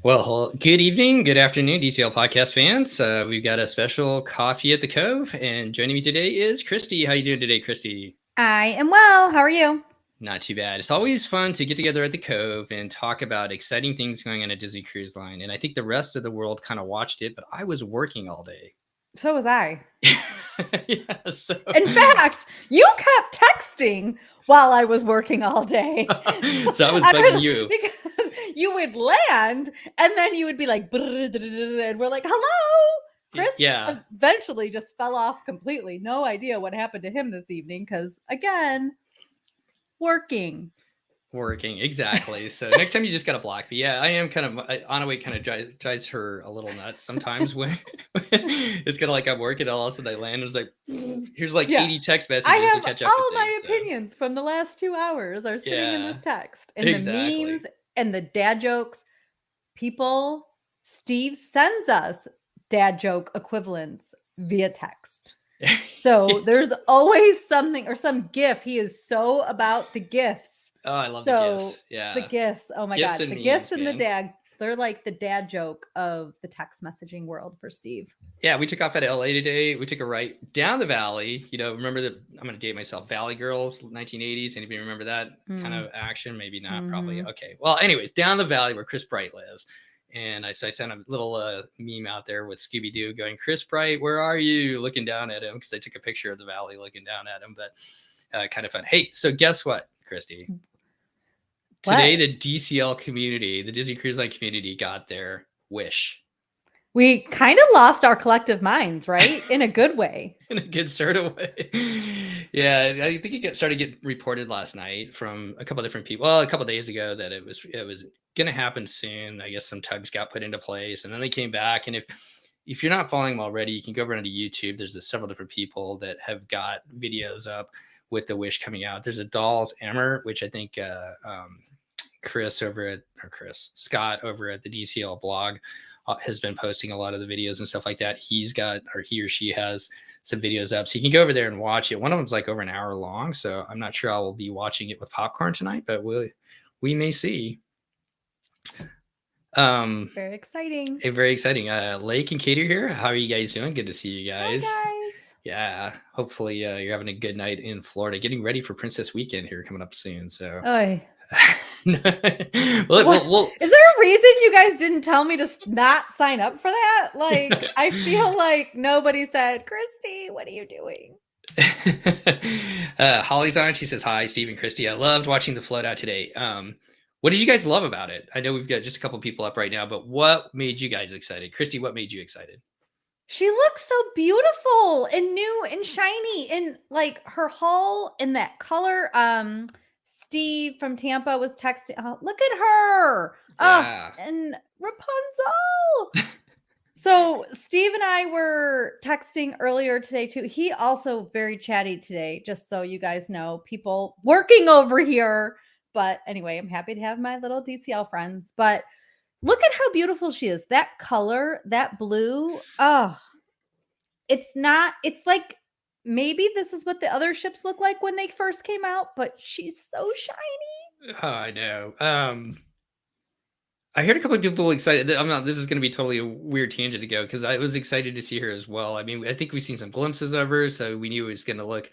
Well, good evening, good afternoon, DCL podcast fans. We've got a special coffee at the Cove, and joining me today is Christy. How you doing today, Christy? I am well. How are you? Not too bad. It's always fun to get together at the Cove and talk about exciting things going on at Disney Cruise Line. And I think the rest of the world kind of watched it, but I was working all day. So was I. Yeah, so In fact, you kept texting while I was working all day. so I was bugging you. Because you would land and then you would be like, and we're like, hello. Chris Yeah. eventually just fell off completely. No idea what happened to him this evening because, again, working. Exactly. So next time you just gotta block me. Yeah, I am kind of Anaway kind of drives her a little nuts sometimes when it's kind of like I'm working, all of a sudden I land and it's like here's like 80 text messages I have to catch up all with my things, opinions from the last 2 hours are sitting in this text and the memes and the dad jokes. People, Steve sends us dad joke equivalents via text. So there's always something or some gif. He is so about the gifs. Oh, I love the gifs. Yeah. The gifs. Oh my God. The gifs and the dad. They're like the dad joke of the text messaging world for Steve. Yeah, we took off at LA today. We took a right down the valley. You know, remember I'm going to date myself. Valley Girls, 1980s. Anybody remember that kind of action? Maybe not, probably. Okay. Well, anyways, down the valley where Chris Bright lives. And I sent a little meme out there with Scooby-Doo going, Chris Bright, where are you? Looking down at him because I took a picture of the valley looking down at him. But kind of fun. Hey, so guess what, Christy? Today, the DCL community, the Disney Cruise Line community got their wish. We kind of lost our collective minds, right? In a good way. In a good sort of way. Yeah, I think it started getting reported last night from a couple of different people. Well, a couple of days ago that it was going to happen soon. I guess some tugs got put into place, and then they came back. And if you're not following them already, you can go over onto YouTube. There's several different people that have got videos up with the wish coming out. There's a Dolls Emmer, which I think Scott over at the DCL blog has been posting a lot of the videos and stuff like that. He or she has some videos up, so you can go over there and watch it. One of them's like over an hour long, so I'm not sure I will be watching it with popcorn tonight, but we may see. Very exciting. Very exciting. Lake and Katie are here. How are you guys doing? Good to see you guys. Hi guys. Yeah, hopefully you're having a good night in Florida, getting ready for Princess Weekend here coming up soon. So is there a reason you guys didn't tell me to not sign up for that? Like, I feel like nobody said, Christy, what are you doing? Holly's on. She says, hi, Steve and Christy. I loved watching the float out today. What did you guys love about it? I know we've got just a couple people up right now, but what made you guys excited? Christy, what made you excited? She looks so beautiful and new and shiny, and like her hull in that color. Steve from Tampa was texting. Oh, look at her. Yeah. Oh, and Rapunzel. So Steve and I were texting earlier today too. He also very chatty today, just so you guys know, people working over here. But anyway, I'm happy to have my little DCL friends. But look at how beautiful she is. That color, that blue. Oh, it's like maybe this is what the other ships look like when they first came out, but she's so shiny. Oh, I know. I heard a couple of people excited. This is going to be totally a weird tangent to go because I was excited to see her as well. I mean, I think we've seen some glimpses of her, so we knew it was going to look.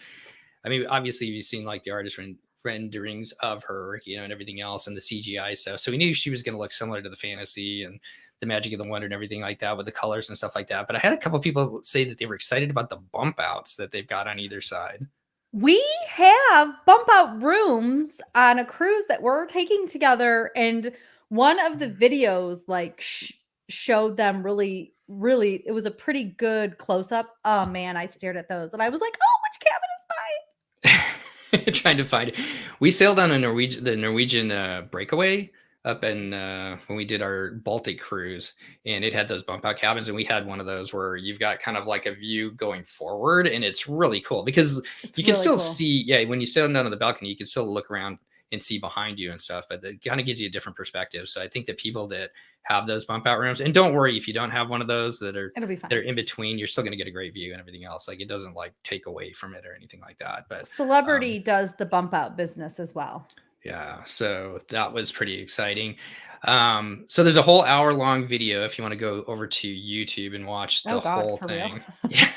I mean, obviously, you've seen like the artist renderings of her, you know, and everything else, and the CGI stuff. So we knew she was going to look similar to the fantasy and the Magic of the Wonder and everything like that with the colors and stuff like that. But I had a couple of people say that they were excited about the bump outs that they've got on either side. We have bump out rooms on a cruise that we're taking together, and one of the videos like showed them really, it was a pretty good close up. Oh man, I stared at those and I was like, oh, which cabin is mine? Trying to find it. We sailed on the Norwegian breakaway up in when we did our Baltic cruise, and it had those bump out cabins, and we had one of those where you've got kind of like a view going forward, and it's really cool because you can still see, when you stand down on the balcony, you can still look around and see behind you and stuff, but it kind of gives you a different perspective. So I think that people that have those bump out rooms, and don't worry if you don't have one of those that are in between, you're still going to get a great view and everything else. Like it doesn't like take away from it or anything like that. But Celebrity does the bump out business as well. Yeah, so that was pretty exciting. So there's a whole hour-long video if you want to go over to YouTube and watch Oh the God, whole for real? thing. Yeah.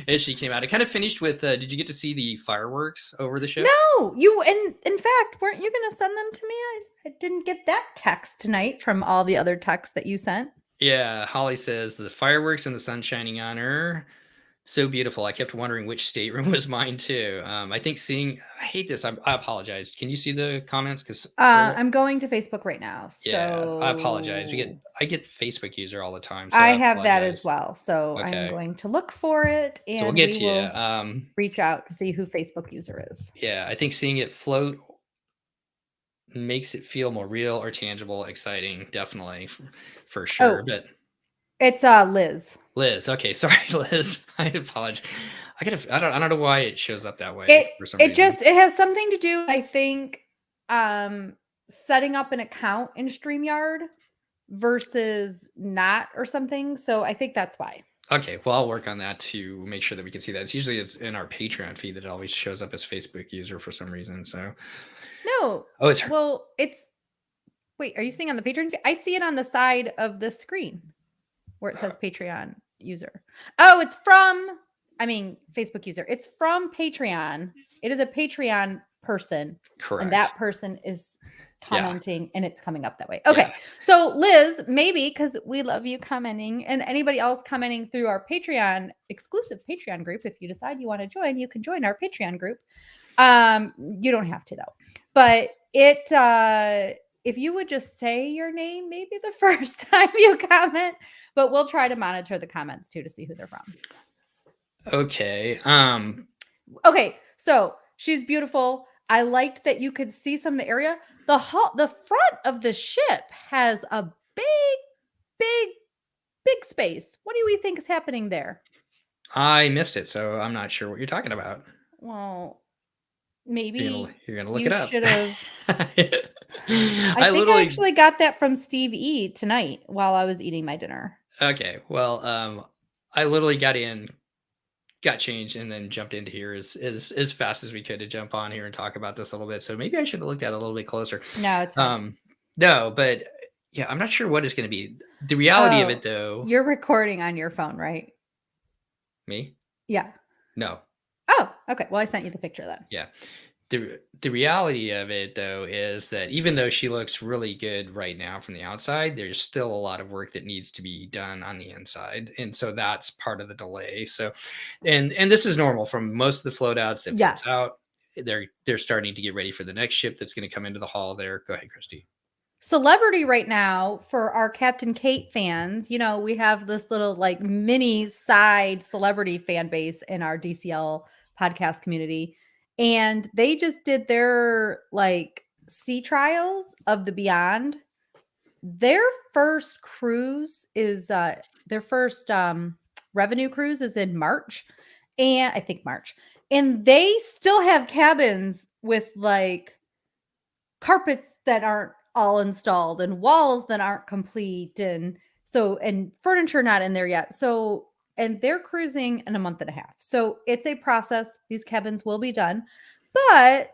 As she came out. It kind of finished with, did you get to see the fireworks over the ship? No, you and in fact, weren't you gonna send them to me? I didn't get that text tonight from all the other texts that you sent. Yeah, Holly says the fireworks and the sun shining on her. So beautiful. I kept wondering which stateroom was mine too. I think I hate this. I apologize. Can you see the comments? Because I'm going to Facebook right now, yeah, I apologize. so I get Facebook user all the time, so I I have that as apologize. well. So I am Okay, going to look for it, so we'll and get we to you. will reach out to see who Facebook user is. Yeah, I think seeing it float makes it feel more real or tangible, exciting, definitely for sure. Oh, But it's Liz. Liz, okay, sorry, Liz. I apologize. I don't know why it shows up that way It for some it reason. just it has something to do, I think, setting up an account in StreamYard versus not or something. So I think that's why. Okay, well, I'll work on that to make sure that we can see that. It's in our Patreon feed that it always shows up as Facebook user for some reason. So, No. oh, it's her. Well, it's wait, are you seeing on the Patreon feed? I see it on the side of the screen where it says Patreon user. Oh, it's from Facebook user. It's from Patreon. It is a Patreon person. Correct. And that person is commenting and it's coming up that way. Yeah. Okay. So Liz, maybe because we love you commenting, and anybody else commenting through our Patreon exclusive Patreon group, if you decide you want to join, you can join our Patreon group. You don't have to though. But if you would just say your name maybe the first time you comment, but we'll try to monitor the comments too to see who they're from. Okay. Okay, so she's beautiful. I liked that you could see some of the area. The front of the ship has a big space. What do we think is happening there? I missed it, so I'm not sure what you're talking about. Well, maybe You're gonna look you it up. should have. I I think I actually got that from Steve E tonight while I was eating my dinner. Okay. Well, I literally got changed, and then jumped into here as fast as we could to jump on here and talk about this a little bit. So maybe I should have looked at it a little bit closer. No, it's fine. No, but yeah, I'm not sure what it's going to be. The reality of it, though. You're recording on your phone, right? Me? Yeah. No. Oh, okay. Well, I sent you the picture then. Yeah. The reality of it, though, is that even though she looks really good right now from the outside, there's still a lot of work that needs to be done on the inside, and so that's part of the delay. So, and this is normal from most of the float outs that floats out. They're starting to get ready for the next ship that's going to come into the hall there. Go ahead, Christy. Celebrity right now for our Captain Kate fans, we have this little like mini side celebrity fan base in our DCL podcast community. And they just did their like sea trials of the Beyond. Their first cruise is their first revenue cruise is in March. And I think March. And they still have cabins with like carpets that aren't all installed and walls that aren't complete and furniture not in there yet. So, and they're cruising in a month and a half. So it's a process. These cabins will be done. But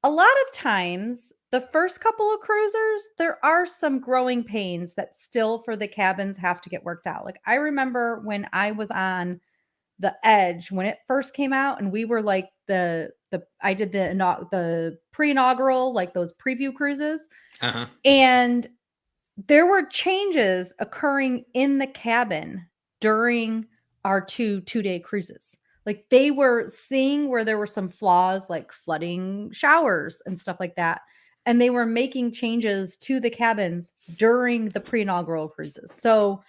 a lot of times, the first couple of cruisers, there are some growing pains that still for the cabins have to get worked out. Like I remember when I was on the Edge when it first came out, and we were like I did the pre-inaugural, like those preview cruises. And there were changes occurring in the cabin during our two-day cruises. Like they were seeing where there were some flaws, like flooding showers and stuff like that. And they were making changes to the cabins during the pre-inaugural cruises. So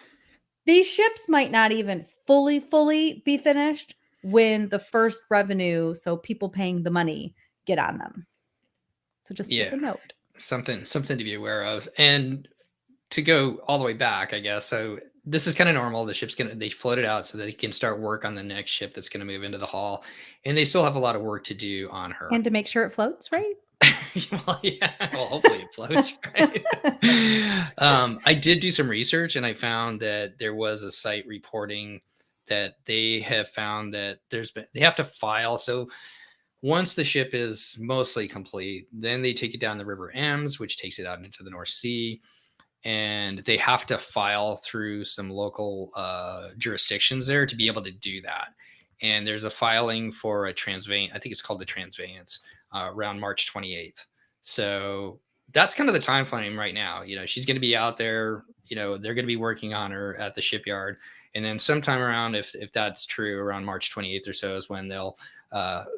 these ships might not even fully be finished when the first revenue, so people paying the money, get on them. So just as a note. Something to be aware of. And to go all the way back, I guess. So this is kind of normal. The ship's they float it out so that they can start work on the next ship that's going to move into the hall. And they still have a lot of work to do on her. And to make sure it floats, right? Well, yeah. Well, hopefully it floats, right? I did do some research, and I found that there was a site reporting that they have found that they have to file. So once the ship is mostly complete, then they take it down the River Ems, which takes it out into the North Sea, and they have to file through some local jurisdictions there to be able to do that. And there's a filing for a transvane. I think it's called the transvance around March 28th. So that's kind of the time frame right now. She's going to be out there. They're going to be working on her at the shipyard, and then sometime around, if that's true, around March 28th or so is when they'll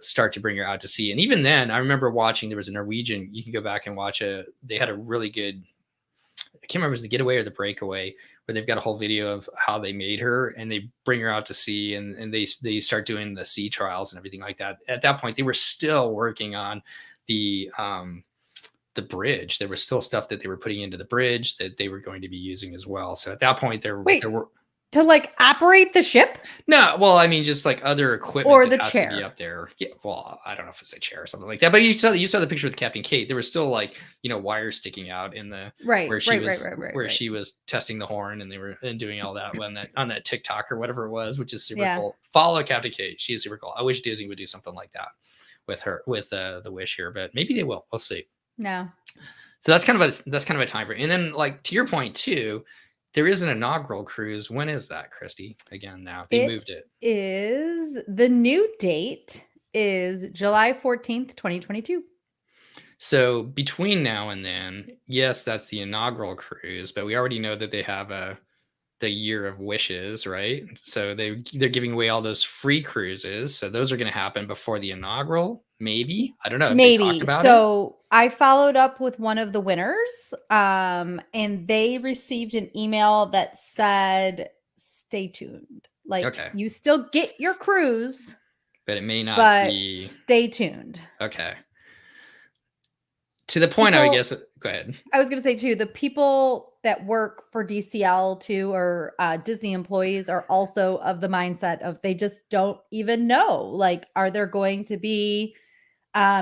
start to bring her out to sea. And even then, I remember watching. There was a Norwegian. You can go back and watch it. They had a really good, I can't remember if it was the getaway or the breakaway, where they've got a whole video of how they made her, and they bring her out to sea, and they start doing the sea trials and everything like that. At that point, they were still working on the bridge. There was still stuff that they were putting into the bridge that they were going to be using as well. So at that point, there were to like operate the ship. No, well, I mean, just like other equipment or the that has chair to be up there. Yeah, well, I don't know if it's a chair or something like that, but you saw the picture with Captain Kate. There was still like wires sticking out in the where she was testing the horn, and they were doing all that on that TikTok or whatever it was, which is super cool. Follow Captain Kate; she is super cool. I wish Disney would do something like that with her, with the Wish here, but maybe they will. We'll see. No. So that's kind of a time frame, and then like to your point too. There is an inaugural cruise. When is that, Christy? Again, now they moved it. The new date is July 14th, 2022. So between now and then, yes, that's the inaugural cruise, but we already know that they have the Year of Wishes, right? So they're giving away all those free cruises. So those are going to happen before the inaugural. Maybe. I don't know. Maybe. So I followed up with one of the winners, and they received an email that said, stay tuned. Like, okay, you still get your cruise, but it may not be. Stay tuned. Okay. To the point, I guess. Go ahead. I was going to say, too, the people that work for DCL, too, or Disney employees are also of the mindset of they just don't even know. Like, are there going to be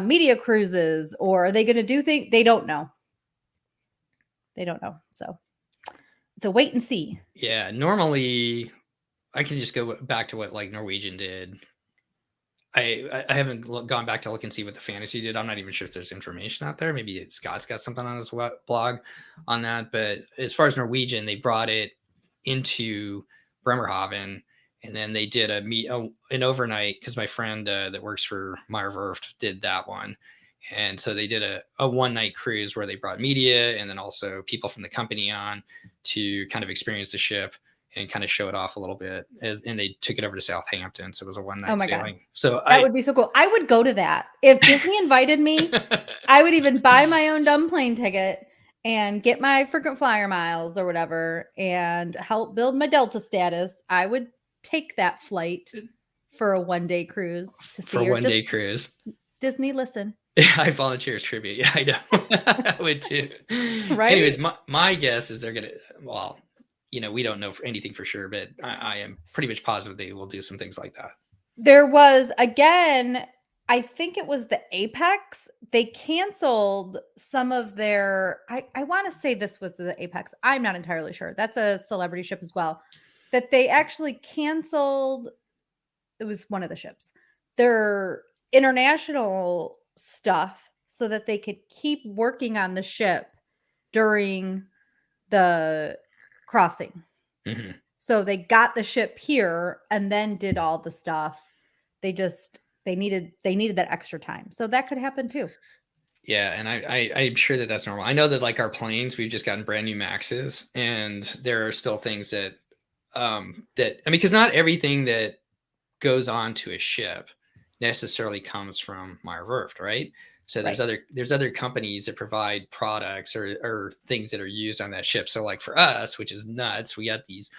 media cruises, or are they going to do things? They don't know. They don't know. So it's a wait and see. Yeah. Normally, I can just go back to what like Norwegian did. I haven't gone back to look and see what the Fantasy did. I'm not even sure if there's information out there. Maybe Scott's got something on his blog on that. But as far as Norwegian, they brought it into Bremerhaven, and then they did an overnight, because my friend that works for Meyer Werft did that one. And so they did a one-night cruise where they brought media and then also people from the company on to kind of experience the ship and kind of show it off a little bit, and they took it over to Southampton. So it was a one-night sailing. God. So that would be so cool. I would go to that. If Disney invited me, I would even buy my own dumb plane ticket and get my frequent flyer miles or whatever and help build my Delta status. I would take that flight for a one-day cruise to see her. Day cruise. Disney, listen. Yeah, I volunteer as tribute. Yeah, I know. I would too. Right. Anyways, my guess is they're going to, well, we don't know for anything for sure, but I am pretty much positive they will do some things like that. There was, again, I think it was the Apex. They canceled some of their, I want to say this was the Apex. I'm not entirely sure. That's a celebrity ship as well. That they actually canceled, it was one of the ships, their international stuff so that they could keep working on the ship during the crossing. Mm-hmm. So they got the ship here and then did all the stuff. They needed that extra time. So that could happen too. Yeah, and I'm sure that's normal. I know that like our planes, we've just gotten brand new Maxes, and there are still things that because not everything that goes onto a ship necessarily comes from Meyer Werft, right? So there's other companies that provide products or things that are used on that ship. So like for us, which is nuts, we got these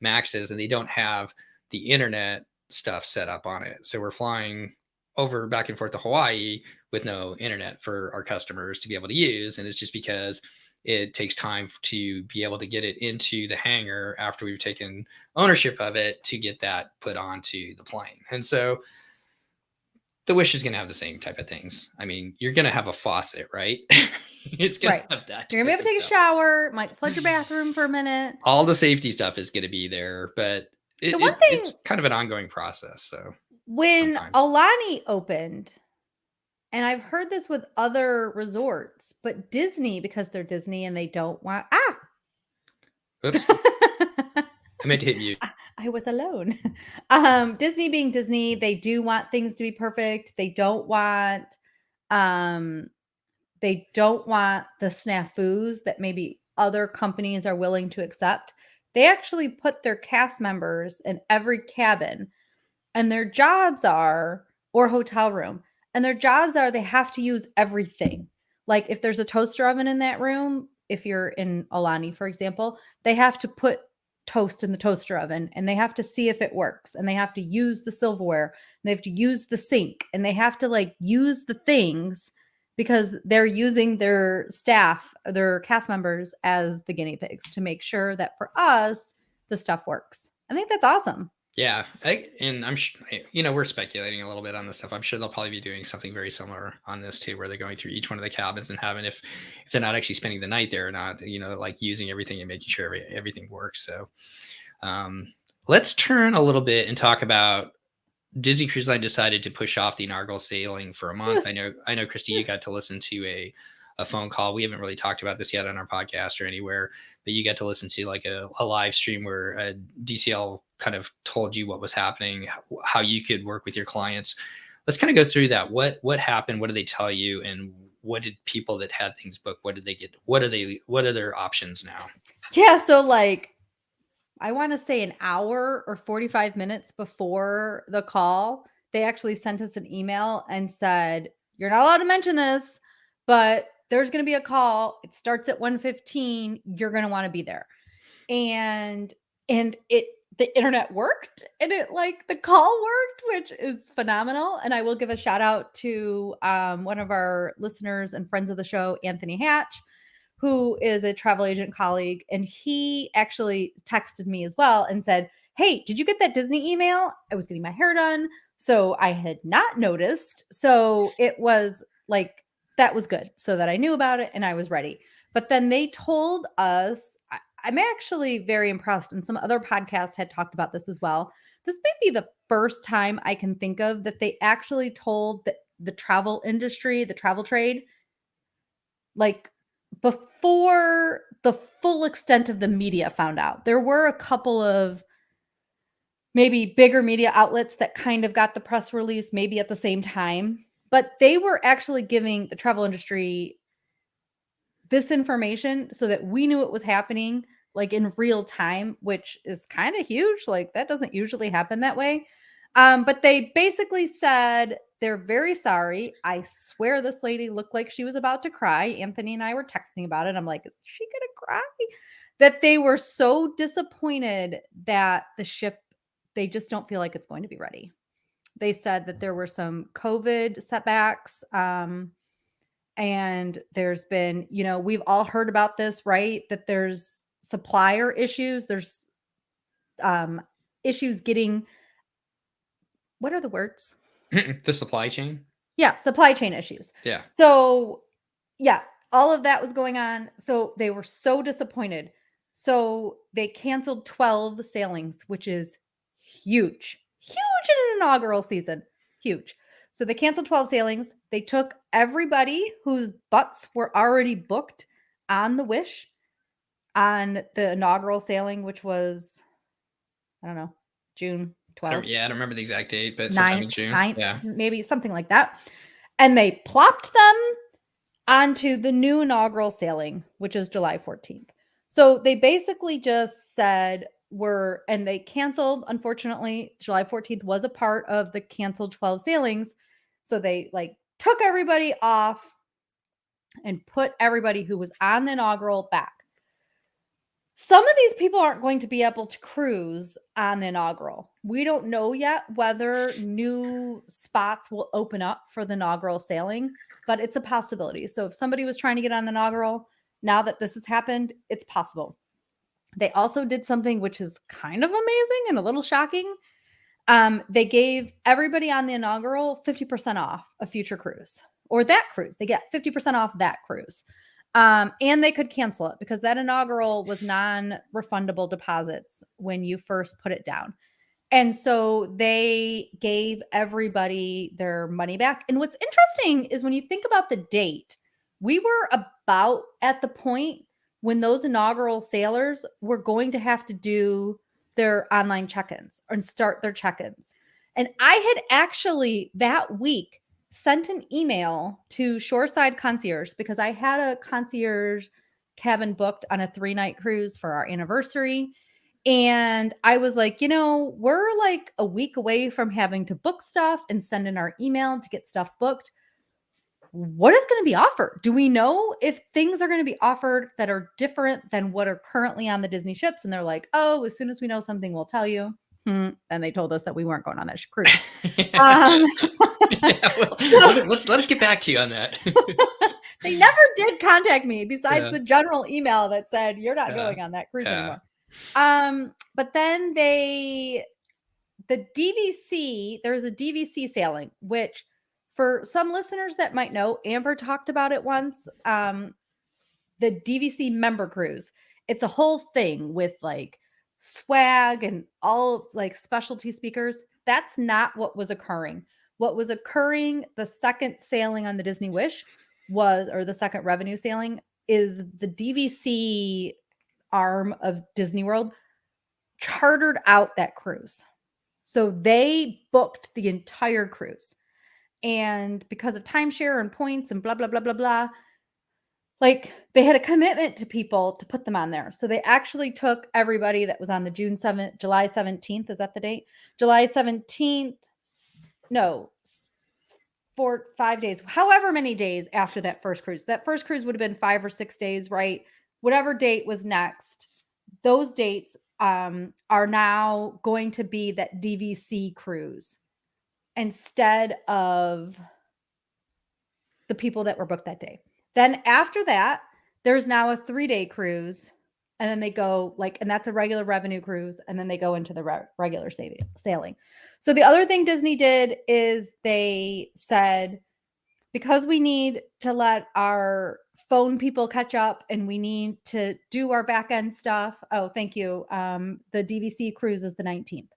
Maxes and they don't have the internet stuff set up on it. So we're flying over back and forth to Hawaii with no internet for our customers to be able to use. And it's just because it takes time to be able to get it into the hangar after we've taken ownership of it to get that put onto the plane. And so the Wish is going to have the same type of things. I mean, you're going to have a faucet, right? It's going to have that. You're going to be able to take a shower, might flood your bathroom for a minute. All the safety stuff is going to be there, but it's kind of an ongoing process. So when Alani opened, And I've heard this with other resorts, but Disney, because they're Disney and they don't want Oops, I meant to hit mute. I was alone. Disney being Disney, they do want things to be perfect. Um they don't want the snafus that maybe other companies are willing to accept. They actually put their cast members in every cabin, and their jobs are, or hotel room, and their jobs are they have to use everything. Like if there's a toaster oven in that room, if you're in Alani, for example, they have to put toast in the toaster oven and they have to see if it works, and they have to use the silverware, and they have to use the sink, and they have to like use the things because they're using their staff, their cast members as the guinea pigs to make sure that for us the stuff works. I think that's awesome. Yeah, and we're speculating a little bit on this stuff. I'm sure they'll probably be doing something very similar on this too, where they're going through each one of the cabins and having, if they're not actually spending the night there or not, like using everything and making sure everything works. So, let's turn a little bit and talk about Disney Cruise Line decided to push off the inaugural sailing for a month. I know, Christy, you got to listen to a phone call. We haven't really talked about this yet on our podcast or anywhere, but you got to listen to like a live stream where DCL kind of told you what was happening, how you could work with your clients. Let's kind of go through that. What happened? What did they tell you? And what did people that had things booked, what did they get? What are their options now? Yeah, so like I want to say an hour or 45 minutes before the call, they actually sent us an email and said, "You're not allowed to mention this, but there's going to be a call. It starts at 1:15. You're going to want to be there." And the internet worked, and it like the call worked, which is phenomenal. And I will give a shout out to one of our listeners and friends of the show, Anthony Hatch, who is a travel agent colleague, and he actually texted me as well and said, "Hey, did you get that Disney email? I was getting my hair done, so I had not noticed." So it was like that was good, so that I knew about it and I was ready. But then they told us, I'm actually very impressed, and some other podcasts had talked about this as well. This may be the first time I can think of that they actually told the travel industry, the travel trade, like before the full extent of the media found out. There were a couple of maybe bigger media outlets that kind of got the press release maybe at the same time, but they were actually giving the travel industry this information so that we knew it was happening like in real time, which is kind of huge. Like that doesn't usually happen that way. But they basically said they're very sorry. I swear this lady looked like she was about to cry. Anthony and I were texting about it. I'm like, is she gonna cry? That they were so disappointed that the ship, they just don't feel like it's going to be ready. They said that there were some COVID setbacks. And there's been, we've all heard about this, right? That there's supplier issues. There's issues getting, what are the words? The supply chain. Yeah, supply chain issues. Yeah. So, yeah, all of that was going on. So they were so disappointed. So they canceled 12 sailings, which is huge, huge in an inaugural season. Huge. So they canceled 12 sailings. They took everybody whose butts were already booked on the Wish on the inaugural sailing, which was, I don't know, June 12th. Yeah, I don't remember the exact date, but sometime in 9th, June. 9th, Yeah. maybe something like that. And they plopped them onto the new inaugural sailing, which is July 14th. So they basically just said and they canceled, unfortunately, July 14th was a part of the canceled 12 sailings. So they like took everybody off and put everybody who was on the inaugural back. Some of these people aren't going to be able to cruise on the inaugural. We don't know yet whether new spots will open up for the inaugural sailing, but it's a possibility. So if somebody was trying to get on the inaugural, now that this has happened, it's possible. They also did something which is kind of amazing and a little shocking. They gave everybody on the inaugural 50% off a future cruise or that cruise. They get 50% off that cruise. And they could cancel it because that inaugural was non-refundable deposits when you first put it down. And so they gave everybody their money back. And what's interesting is when you think about the date, we were about at the point when those inaugural sailors were going to have to do their online check-ins and start their check-ins. And I had actually that week sent an email to Shoreside Concierge because I had a concierge cabin booked on a 3-night cruise for our anniversary. And I was like, we're like a week away from having to book stuff and send in our email to get stuff booked. What is going to be offered? Do we know if things are going to be offered that are different than what are currently on the Disney ships? And they're like, oh, as soon as we know something, we'll tell you. And they told us that we weren't going on that cruise. Yeah, well, let us get back to you on that. They never did contact me besides the general email that said, you're not going on that cruise anymore. But then the DVC, there's a DVC sailing, which for some listeners that might know, Amber talked about it once. The DVC member cruise. It's a whole thing with like swag and all like specialty speakers. That's not what was occurring. What was occurring, the second sailing on the Disney Wish or the second revenue sailing, is the DVC arm of Disney World chartered out that cruise. So they booked the entire cruise. And because of timeshare and points and blah, blah, blah, blah, blah, like they had a commitment to people to put them on there. So they actually took everybody that was on the July 17th. Is that the date? July 17th. No, for 5 days, however many days after that first cruise. That first cruise would have been 5 or 6 days, right? Whatever date was next, those dates are now going to be that DVC cruise instead of the people that were booked that day. Then after that, there's now a 3-day cruise, and then they go and that's a regular revenue cruise, and then they go into the regular sailing. So the other thing Disney did is they said, because we need to let our phone people catch up and we need to do our back end stuff. Oh, thank you. The DVC cruise is the 19th.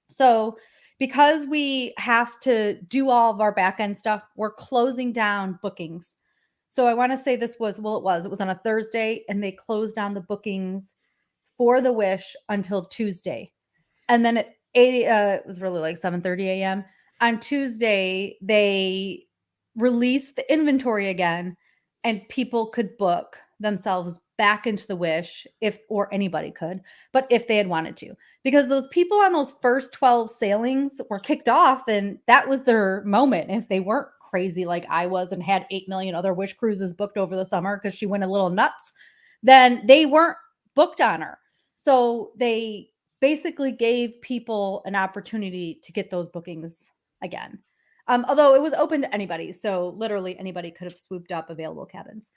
So because we have to do all of our back end stuff, we're closing down bookings. So I want to say it was on a Thursday, and they closed down the bookings for the Wish until Tuesday. And then at it was really like 7:30 a.m. On Tuesday, they released the inventory again, and people could book themselves back into the Wish or anybody could, but if they had wanted to, because those people on those first 12 sailings were kicked off, and that was their moment. If they weren't crazy like I was and had 8 million other Wish cruises booked over the summer because she went a little nuts, then they weren't booked on her. So they basically gave people an opportunity to get those bookings again. Although it was open to anybody. So literally anybody could have swooped up available cabins.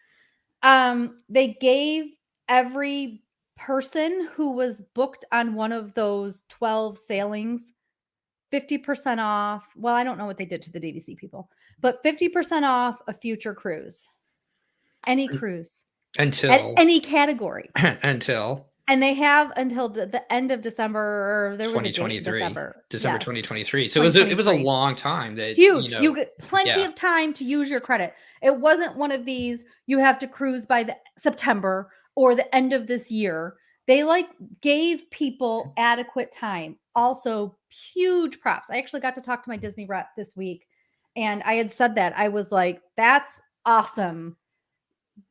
They gave every person who was booked on one of those 12 sailings 50% off. Well, I don't know what they did to the DVC people, but 50% off a future cruise. Any cruise. Until at any category. Until. And they have until the end of December, or there was a date in 2023. December. December Yes. 2023. So it was a long time. That Huge. You get plenty of time to use your credit. It wasn't one of these, you have to cruise by the September or the end of this year. They gave people adequate time. Also, huge props. I actually got to talk to my Disney rep this week, and I had said that. I was like, that's awesome.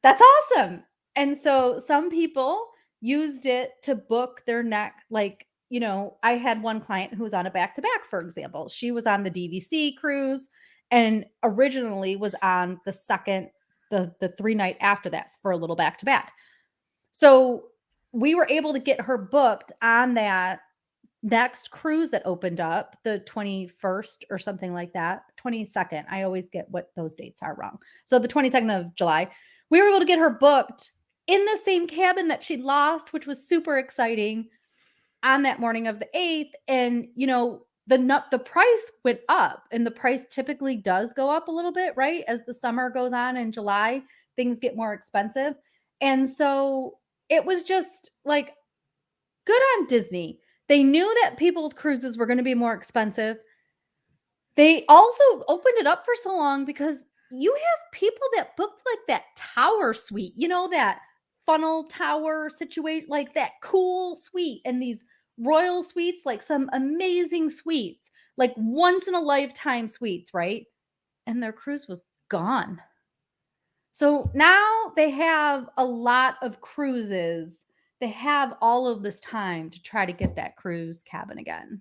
That's awesome. And so some people used it to book their I had one client who was on a back-to-back, for example. She was on the DVC cruise and originally was on the 3-night after that for a little back-to-back. So we were able to get her booked on that next cruise that opened up, the 21st or something like that, 22nd. I always get what those dates are wrong. So the 22nd of July, we were able to get her booked in the same cabin that she'd lost, which was super exciting, on that morning of the 8th. And, the price went up, and the price typically does go up a little bit, right? As the summer goes on in July, things get more expensive. And so it was just good on Disney They knew that people's cruises were going to be more expensive. They also opened it up for so long because you have people that booked like that tower suite, that funnel tower situation, like that cool suite, and these royal suites, like some amazing suites, like once in a lifetime suites, right? And their cruise was gone. So now they have a lot of cruises. They have all of this time to try to get that cruise cabin again.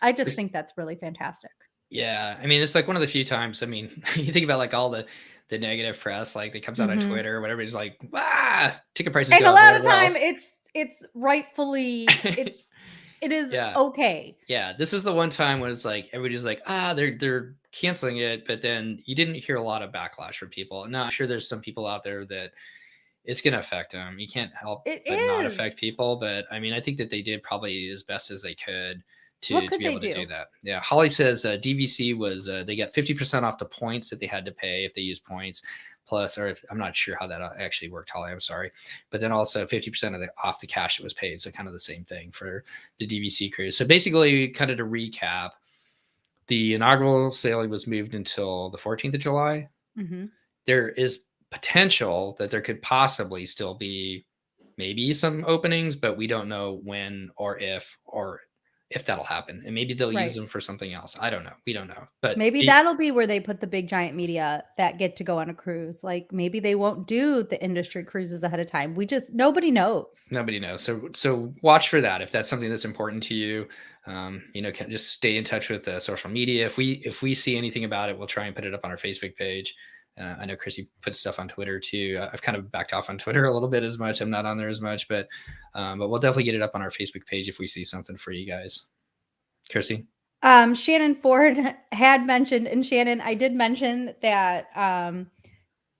I just think that's really fantastic. Yeah, I mean, it's like one of the few times. I mean, you think about like all the negative press, like that comes out on Twitter, where everybody's like, ticket prices And go a up, lot of whatever time else. it's rightfully it is Yeah, okay. yeah. This is the one time when it's like everybody's like, they're canceling it, but then you didn't hear a lot of backlash from people. Now, I'm sure there's some people out there that it's going to affect them. You can't help It but not affect is. people. But I mean, I think that they did probably as best as they could What to could be they able to do do? that. Yeah. Holly says DVC was, they got 50% off the points that they had to pay if they use points. Plus, or if I'm not sure how that actually worked, Holly, I'm sorry. But then also 50% of off the cash that was paid. So kind of the same thing for the DVC cruise. So basically, kind of to recap, the inaugural sailing was moved until the 14th of July. Mm-hmm. There is potential that there could possibly still be maybe some openings, but we don't know when or if that'll happen. And maybe they'll use Right. them for something else. I don't know. We don't know. But Maybe that'll be where they put the big giant media that get to go on a cruise. Like maybe they won't do the industry cruises ahead of time. Nobody knows. nobody knows. So watch for that. If that's something that's important to you, just stay in touch with social media. If we see anything about it, we'll try and put it up on our Facebook page. I know Chrissy puts stuff on Twitter too. I've kind of backed off on Twitter a little bit as much. I'm not on there as much, but we'll definitely get it up on our Facebook page if we see something for you guys. Chrissy? Shannon Ford had mentioned, and Shannon, I did mention that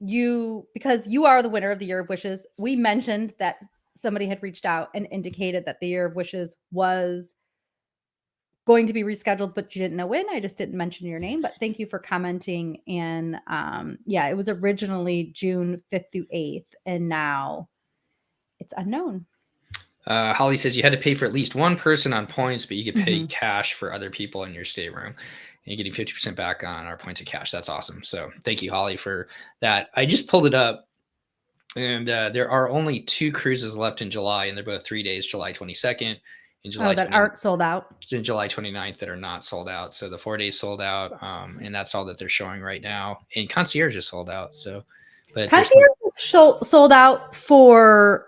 because you are the winner of the Year of Wishes, we mentioned that somebody had reached out and indicated that the Year of Wishes was going to be rescheduled, but you didn't know when. I just didn't mention your name, but thank you for commenting. And it was originally June 5th through 8th, and now it's unknown. Holly says you had to pay for at least one person on points, but you could pay cash for other people in your stateroom. And you're getting 50% back on our points of cash. That's awesome. So thank you, Holly, for that. I just pulled it up, and there are only 2 cruises left in July, and they're both 3 days, July 22nd and July that aren't sold out. and July 29th that are not sold out. So the 4 days sold out, and that's all that they're showing right now. And Concierge is sold out. So, but Concierge is sold out for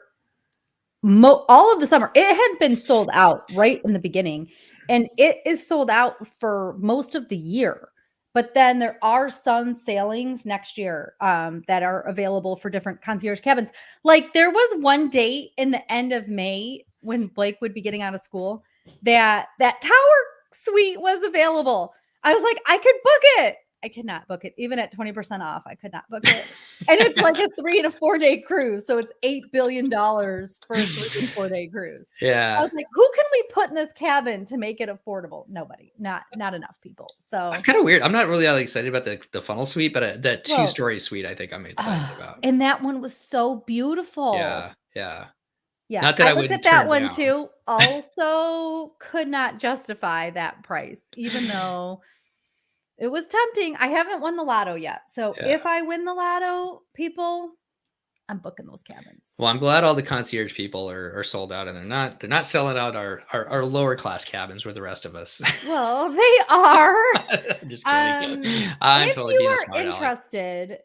all of the summer. It had been sold out right in the beginning, and it is sold out for most of the year. But then there are some sailings next year that are available for different concierge cabins. Like there was one date in the end of May when Blake would be getting out of school that tower suite was available. I was like, I could book it. I could not book it. Even at 20% off, I could not book it. And it's like a 3 to 4 day cruise. So it's $8 billion for a 3 to 4 day cruise. Yeah. I was like, who can we put in this cabin to make it affordable? Nobody, not enough people. So I'm kind of weird. I'm not really excited about the funnel suite, but that 2-story suite, I think I'm excited about. And that one was so beautiful. Yeah. Yeah. Yeah. Not that I looked at that one too. Also could not justify that price, even though it was tempting. I haven't won the lotto yet. So if I win the lotto, people, I'm booking those cabins. Well, I'm glad all the concierge people are sold out, and they're not selling out our lower class cabins with the rest of us. Well, they are. I'm just kidding. I'm totally being a smart aleck.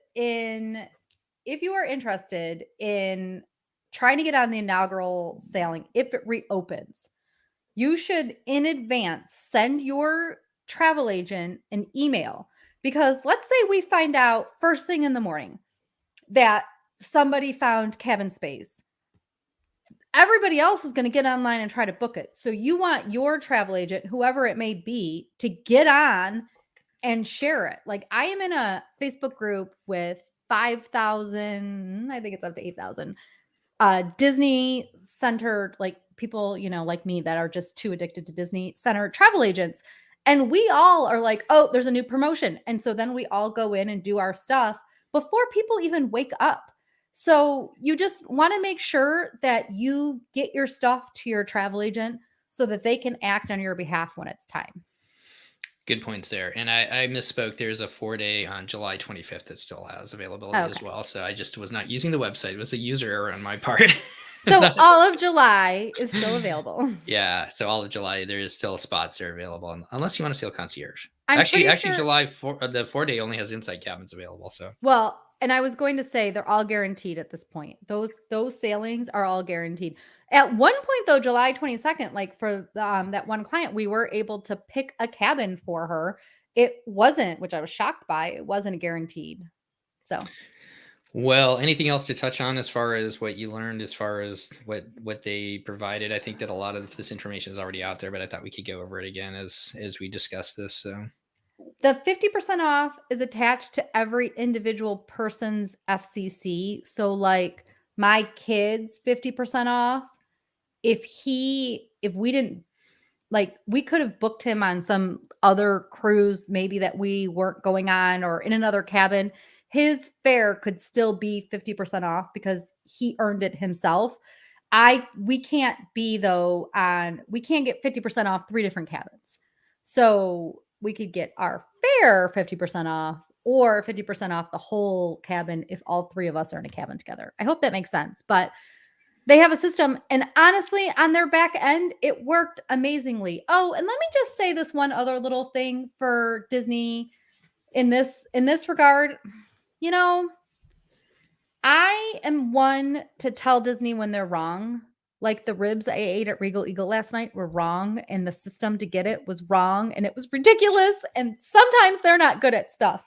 If you are interested in trying to get on the inaugural sailing, if it reopens, you should in advance send your travel agent an email, because let's say we find out first thing in the morning that somebody found cabin space. Everybody else is going to get online and try to book it. So you want your travel agent, whoever it may be, to get on and share it. Like I am in a Facebook group with 5,000, I think it's up to 8,000 Disney centered, like people, like me that are just too addicted to Disney centered travel agents. And we all are like, oh, there's a new promotion. And so then we all go in and do our stuff before people even wake up. So you just want to make sure that you get your stuff to your travel agent so that they can act on your behalf when it's time. Good points there. And I misspoke. There's a 4-day on July 25th that still has availability as Okay. well. So I just was not using the website. It was a user error on my part. So all of July is still available. Yeah. So all of July, there is still spots that are available unless you want to sail concierge. I'm pretty Actually, sure. July 4, the 4-day only has inside cabins available. So Well, and I was going to say they're all guaranteed at this point. Those sailings are all guaranteed. At one point though, July 22nd, like for that one client, we were able to pick a cabin for her. It wasn't, which I was shocked by, it wasn't guaranteed. So well, anything else to touch on as far as what you learned, as far as what they provided? I think that a lot of this information is already out there, but I thought we could go over it again as we discuss this. So the 50% off is attached to every individual person's FCC. So like my kids 50% off. If we didn't, like, we could have booked him on some other cruise maybe that we weren't going on or in another cabin. His fare could still be 50% off because he earned it himself. We can't we can't get 50% off 3 different cabins. So we could get our fare 50% off or 50% off the whole cabin if all 3 of us are in a cabin together. I hope that makes sense. But they have a system, and honestly, on their back end, it worked amazingly. Oh, and let me just say this one other little thing for Disney in this regard. You know, I am one to tell Disney when they're wrong. Like the ribs I ate at Regal Eagle last night were wrong, and the system to get it was wrong, and it was ridiculous. And sometimes they're not good at stuff.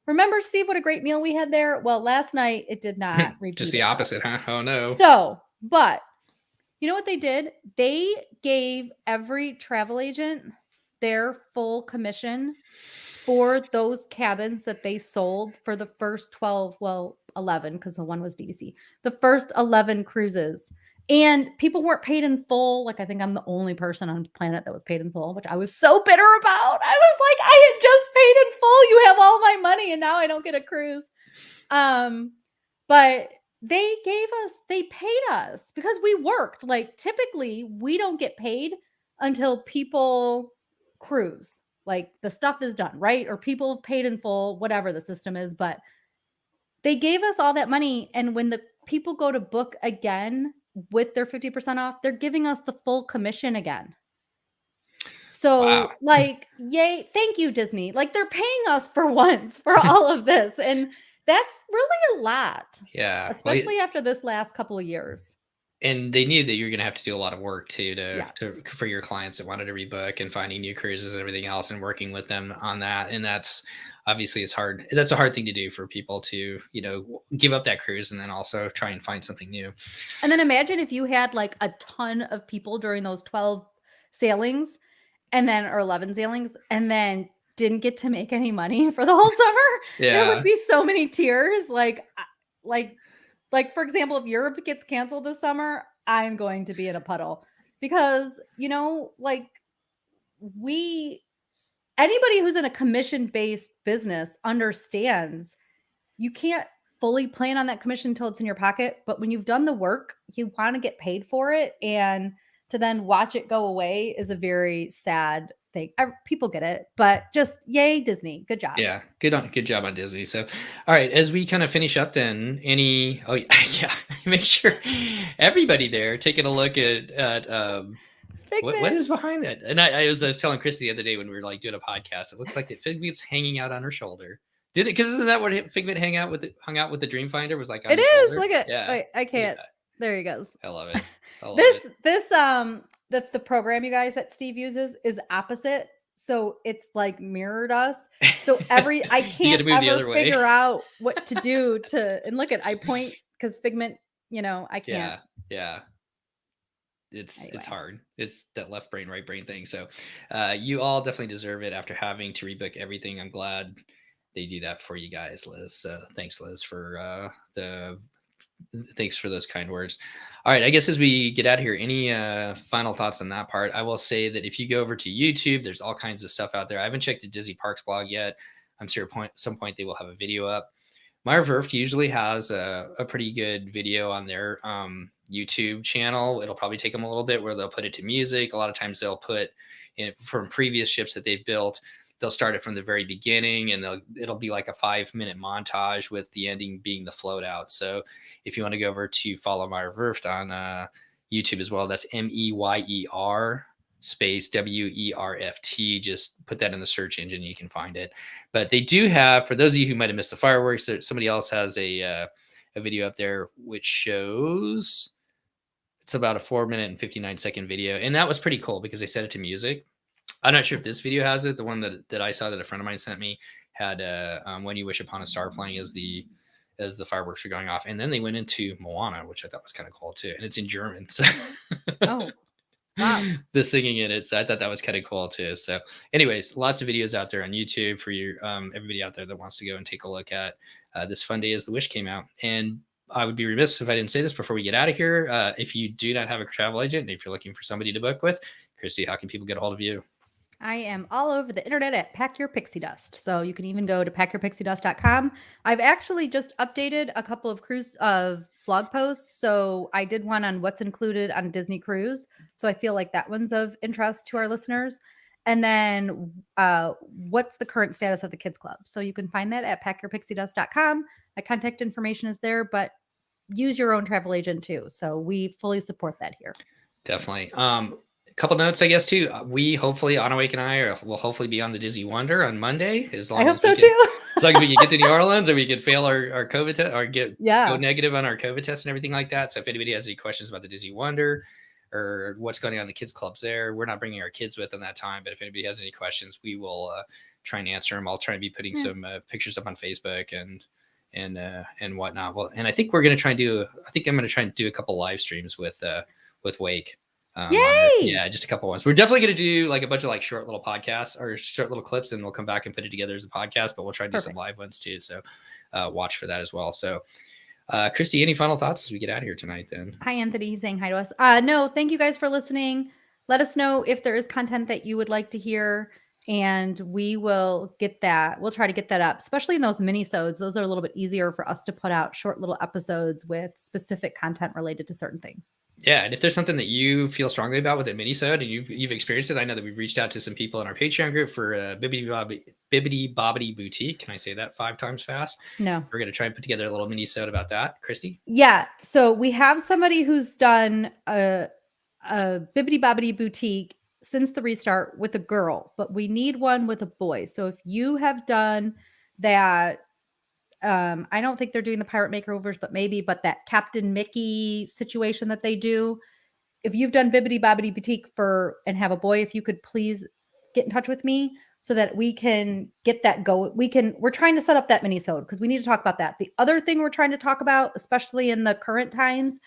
Remember, Steve, what a great meal we had there? Well, last night it did not repeat. just the itself. opposite, huh? Oh no. So, but you know what they did? They gave every travel agent their full commission for those cabins that they sold for the first 12, well, 11, because the one was DVC, the first 11 cruises. And people weren't paid in full. Like, I think I'm the only person on the planet that was paid in full, which I was so bitter about. I was like, I had just paid in full. You have all my money, and now I don't get a cruise. But they paid us because we worked. Like, typically we don't get paid until people cruise. Like, the stuff is done, right? Or people have paid in full, whatever the system is. But they gave us all that money. And when the people go to book again with their 50% off, they're giving us the full commission again. So Wow. like, yay, thank you, Disney. Like, they're paying us for once for all of this. And that's really a lot. Yeah. Especially after this last couple of years. And they knew that you're going to have to do a lot of work too Yes. for your clients that wanted to rebook and finding new cruises and everything else and working with them on that. And that's obviously it's hard. That's a hard thing to do for people to, give up that cruise and then also try and find something new. And then imagine if you had like a ton of people during those 12 sailings or 11 sailings and then didn't get to make any money for the whole summer. Yeah. There would be so many tears. Like for example, if Europe gets canceled this summer, I'm going to be in a puddle because, anybody who's in a commission-based business understands you can't fully plan on that commission until it's in your pocket. But when you've done the work, you want to get paid for it. And to then watch it go away is a very sad thing. People get it, but just yay, Disney. Good job. Yeah. Good job on Disney. So, all right, as we kind of finish up then, yeah, make sure everybody there taking a look at what is behind that. And I was telling Christy the other day when we were like doing a podcast, it looks like that Figment's hanging out on her shoulder. Did it? Because isn't that what Figment hung out with the Dreamfinder was like? On it is. shoulder? Look at. Yeah. Wait, I can't. Yeah. There he goes. I love it. The program you guys that Steve uses is opposite. So it's like mirrored us. So I can't ever figure out what to do and look at, I point because Figment, I can't. Yeah. It's hard. It's that left brain, right brain thing. So you all definitely deserve it after having to rebook everything. I'm glad they do that for you guys, Liz. Thanks, Liz, for thanks for those kind words. All right, I guess as we get out of here, any final thoughts on that part? I will say that if you go over to YouTube, there's all kinds of stuff out there. I haven't checked the Disney Parks blog yet. I'm sure some point they will have a video up. Meyer Werft usually has a pretty good video on their YouTube channel. It'll probably take them a little bit where they'll put it to music. A lot of times they'll put in from previous ships that they've built. They'll start it from the very beginning, and it'll be like a 5-minute montage with the ending being the float out. So if you want to go over to Follow My Werft on YouTube as well, that's MEYER space WERFT. Just put that in the search engine, you can find it. But they do have, for those of you who might have missed the fireworks, somebody else has a video up there which shows, it's about a 4-minute and 59-second video, and that was pretty cool because they set it to music. I'm not sure if this video has it. The one that I saw that a friend of mine sent me had When You Wish Upon a Star playing as the fireworks were going off. And then they went into Moana, which I thought was kind of cool too. And it's in German. So Oh, wow. The singing in it. So I thought that was kind of cool too. So anyways, lots of videos out there on YouTube for you, everybody out there that wants to go and take a look at this fun day as the Wish came out. And I would be remiss if I didn't say this before we get out of here. If you do not have a travel agent, if you're looking for somebody to book with, Christy, how can people get a hold of you? I am all over the internet at Pack Your Pixie Dust. So you can even go to packyourpixiedust.com. I've actually just updated a couple of cruise blog posts. So I did one on what's included on a Disney cruise. So I feel like that one's of interest to our listeners. And then what's the current status of the Kids Club? So you can find that at packyourpixiedust.com. My contact information is there, but use your own travel agent too. So we fully support that here. Definitely. Couple notes, I guess, too. We hopefully, Anawake and I will hopefully be on the Disney Wonder on Monday. As long I as hope so can, too. as long as we can get to New Orleans, or we can fail our COVID test, or go negative on our COVID test and everything like that. So if anybody has any questions about the Disney Wonder or what's going on in the kids clubs there, we're not bringing our kids with in that time. But if anybody has any questions, we will try and answer them. I'll try and be putting some pictures up on Facebook and whatnot. Well, and I think we're going to try and do. I think I'm going to try and do a couple live streams with Wake. Yay! Just a couple ones. We're definitely going to do like a bunch of like short little podcasts or short little clips, and we'll come back and put it together as a podcast, but we'll try to do some live ones too. So watch for that as well. So Christy, any final thoughts as we get out of here tonight then? Hi, Anthony. He's saying hi to us. No, thank you guys for listening. Let us know if there is content that you would like to hear, and we will get that. We'll try to get that up, especially in those mini-sodes. Those are a little bit easier for us to put out, short little episodes with specific content related to certain things. Yeah, and if there's something that you feel strongly about with a mini-sode and you've experienced it, I know that we've reached out to some people in our Patreon group for Bibbidi Bobbidi Boutique. Can I say that 5 times fast? No. We're going to try and put together a little mini-sode about that. Christy? Yeah, so we have somebody who's done a Bibbidi Bobbidi Boutique since the restart with a girl, but we need one with a boy. So if you have done that, I don't think they're doing the pirate makeovers, but that Captain Mickey situation that they do. If you've done Bibbidi Bobbidi Boutique and have a boy, if you could please get in touch with me so that we can get that go. We're trying to set up that mini-sode because we need to talk about that. The other thing we're trying to talk about, especially in the current times,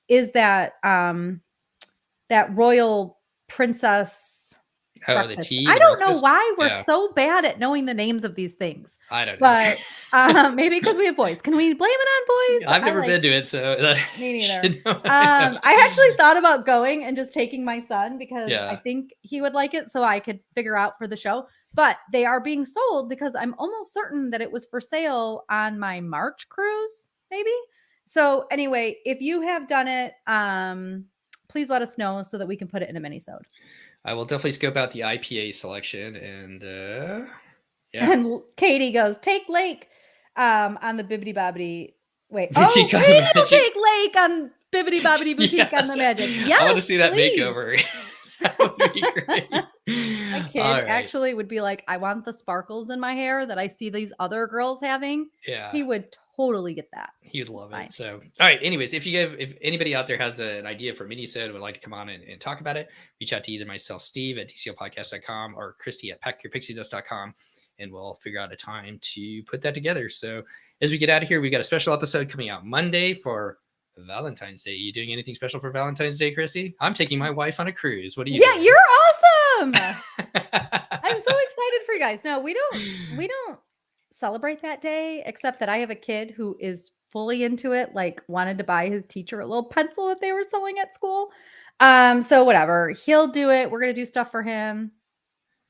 is that that royal princess breakfast. I don't know why we're so bad at knowing the names of these things. I don't know. But maybe because we have boys. Can we blame it on boys? I've never been to it, so me neither. I actually thought about going and just taking my son because I think he would like it, so I could figure out for the show. But they are being sold because I'm almost certain that it was for sale on my March cruise, maybe. So anyway, if you have done it, please let us know so that we can put it in a mini-sode. I will definitely scope out the IPA selection and And Katie goes, take Lake on the Bibbidi Bobbidi. Wait, Katie will take Lake on Bibbidi Bobbidi Boutique on the Magic. Yes, I want to see that makeover. That would be great. My kid actually would be like, I want the sparkles in my hair that I see these other girls having. Yeah. He would totally get that. He would love it. So, all right. Anyways, if anybody out there has an idea for a mini-sode, would like to come on and talk about it, reach out to either myself, Steve at tclpodcast.com or Christy at packyourpixiedust.com, and we'll figure out a time to put that together. So as we get out of here, we've got a special episode coming out Monday for Valentine's Day. Are you doing anything special for Valentine's Day, Christy? I'm taking my wife on a cruise. What are you doing? You're awesome. I'm so excited for you guys. No, we don't celebrate that day, except that I have a kid who is fully into it, like wanted to buy his teacher a little pencil that they were selling at school. So whatever, he'll do it. We're going to do stuff for him.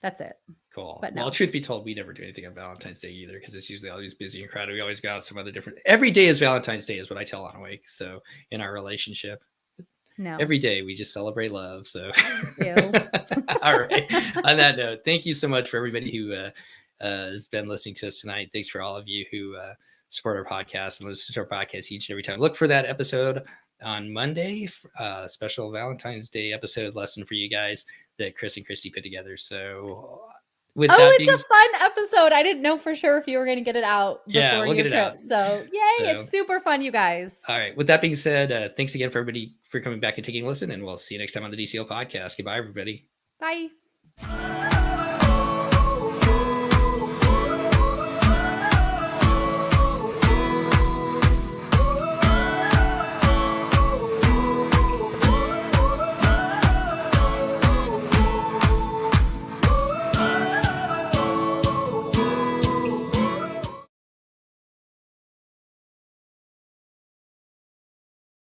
That's it. Cool. But no. Well, truth be told, we never do anything on Valentine's Day either because it's usually always busy and crowded. We always got some other different. Every day is Valentine's Day is what I tell on Awake. So in our relationship. No. Every day we just celebrate love. So, Ew. all right. On that note, thank you so much for everybody who has been listening to us tonight. Thanks for all of you who support our podcast and listen to our podcast each and every time. Look for that episode on Monday, special Valentine's Day episode lesson for you guys that Chris and Christy put together. So, with that Oh, being it's a fun episode. I didn't know for sure if you were going to get it out Yeah, before we'll your get it trip. out. So, yay, it's super fun, you guys. All right. With that being said, thanks again for everybody for coming back and taking a listen, and we'll see you next time on the DCL podcast. Goodbye, everybody. Bye.